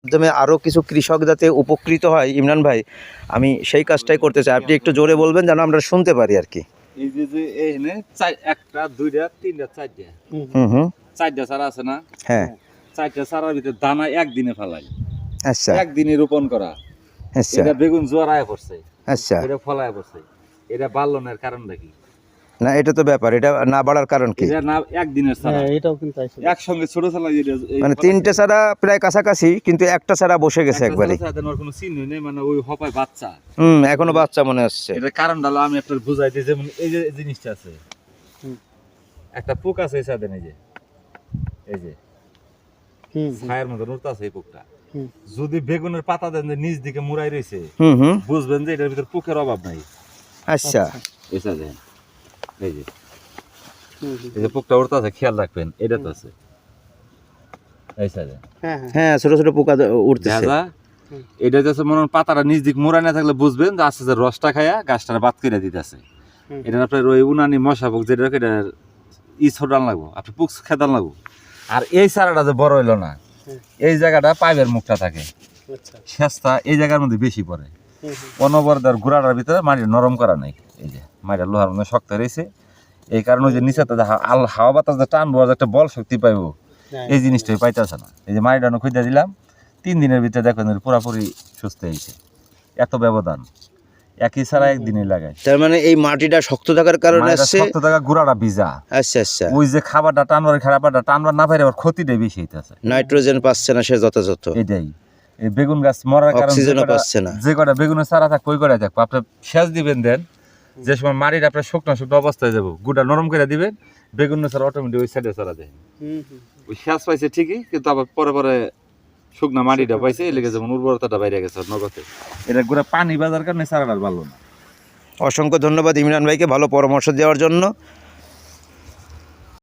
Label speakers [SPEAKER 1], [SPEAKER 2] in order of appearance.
[SPEAKER 1] মাধ্যমে আরও কিছু কৃষক যাতে উপকৃত হয় ইমরান ভাই, আমি সেই কাজটাই করতে চাই। আপনি একটু জোরে বলবেন যেন আমরা শুনতে পারি আর কি।
[SPEAKER 2] এই যে এইখানে একটা দুইটা তিনটা চারটা
[SPEAKER 1] হুম।
[SPEAKER 2] চারটা চারা আছে না?
[SPEAKER 1] হ্যাঁ।
[SPEAKER 2] চারটা চারার ভিতরে দানা একদিনে ফেলাই,
[SPEAKER 1] আচ্ছা
[SPEAKER 2] একদিনে রোপণ করা।
[SPEAKER 1] আচ্ছা
[SPEAKER 2] এটা বেগুন জোয়ারায় পড়ছে,
[SPEAKER 1] আচ্ছা।
[SPEAKER 2] এটা ফলায় পড়ছে। এটা বাড়লনের কারণটা কি?
[SPEAKER 1] না, এটা তো ব্যাপার, এটা না বাড়ার কারণ কি?
[SPEAKER 2] এটা না একদিনের চারা,
[SPEAKER 3] এটাও কিন্তু
[SPEAKER 2] একসঙ্গে ছোট চারা।
[SPEAKER 1] মানে তিনটে চারা প্রায় কাছাকাছি, কিন্তু একটা চারা বসে গেছে একবারে।
[SPEAKER 2] কোনো চিহ্ন নেই, মানে ওই হপায় বাচ্চা।
[SPEAKER 1] এখনো বাচ্চা মনে হচ্ছে।
[SPEAKER 2] এটার কারণটা হলো আমি আপনার বুঝাই দিই। যেমন এই যে জিনিসটা আছে, একটা পোক আছে এই সাথে, এই যে ছায়ের মতো উঠতে আছে এই পোকটা। যদি বেগুনের পাতা দেন যে নিচ দিকে মুড়াই রয়েছে, বুঝবেন যে এটার ভিতর পোকের অভাব নাই।
[SPEAKER 1] আচ্ছা।
[SPEAKER 2] এই সাথে এই যে পোকটা উঠতে আছে, খেয়াল রাখবেন। এটা তো আছে এই সাথে,
[SPEAKER 1] হ্যাঁ, ছোট ছোট পোকা উঠতেছে।
[SPEAKER 2] এটা যাচ্ছে মনে হয় পাতাটা নিচ দিক মুড়াই না থাকলে বুঝবেন যে আস্তে আস্তে রসটা খাইয়া গাছটা বাদ করে দিতেছে। এটা আপনার ওই উনানি মশা পোক যেটা, এটা ছোটান লাগবো, আপনি পোক খেতান লাগবো। আর এই চারাটা যে বড় হইলো না, এই জায়গাটা পাইপের মুখটা থাকে, শেষটা এই জায়গার মধ্যে বেশি পড়ে। অনবরদার গুড়াটার ভিতরে মাটি নরম করা নাই। এই যে মাটিটা লোহার মধ্যে শক্ত রয়েছে, এই কারণে ওই যে নিচে হাওয়া বাতাস যে টানবো, একটা বল শক্তি পাইবো, এই জিনিসটাই পাইতেছে না। এই যে মাটিটা খুঁজে দিলাম, 3 দিনের ভিতরে দেখবেন পুরাপুরি সুস্থ হয়েছে। এত ব্যবধান, একই ছাড়া একদিনই লাগায়।
[SPEAKER 1] তার মানে এই মাটিটা শক্ত থাকার কারণে আসছে,
[SPEAKER 2] শক্ত থাকা, গুড়াটা ভিজা।
[SPEAKER 1] আচ্ছা আচ্ছা।
[SPEAKER 2] ওই যে খাবারটা টানবার, খাবারটা টানবার না পারে, ওর ক্ষতিটাই বেশি হইতেছে।
[SPEAKER 1] নাইট্রোজেন পাচ্ছে না সে যথাযথ।
[SPEAKER 2] এটাই এই বেগুন গাছ মরার কারণে,
[SPEAKER 1] অক্সিজেনও পাচ্ছে না।
[SPEAKER 2] যে কটা বেগুনের চারা থাকবে ওই কটাই থাকবে। আপনি সেচ দিবেন দেন, যে সময় মাটিটা আপনার শুকনো শুকনো অবস্থায় যাবো, গুড়া নরম করে দিবেন, বেগুনের চারা অটোমেটিক ওই সাইডে চারা দেয়। ওই সেচ পাইছে ঠিকই, কিন্তু আবার পরে পরে শুকনা মাটিটা পাইছে, এই লেগে যেমন উর্বরতাটা বাইরে গেছে নগদে। এটা গুড়া পানি বাজার কারণে চারাটা ভালো না।
[SPEAKER 1] অসংখ্য ধন্যবাদ ইমরান ভাইকে ভালো পরামর্শ দেওয়ার জন্য।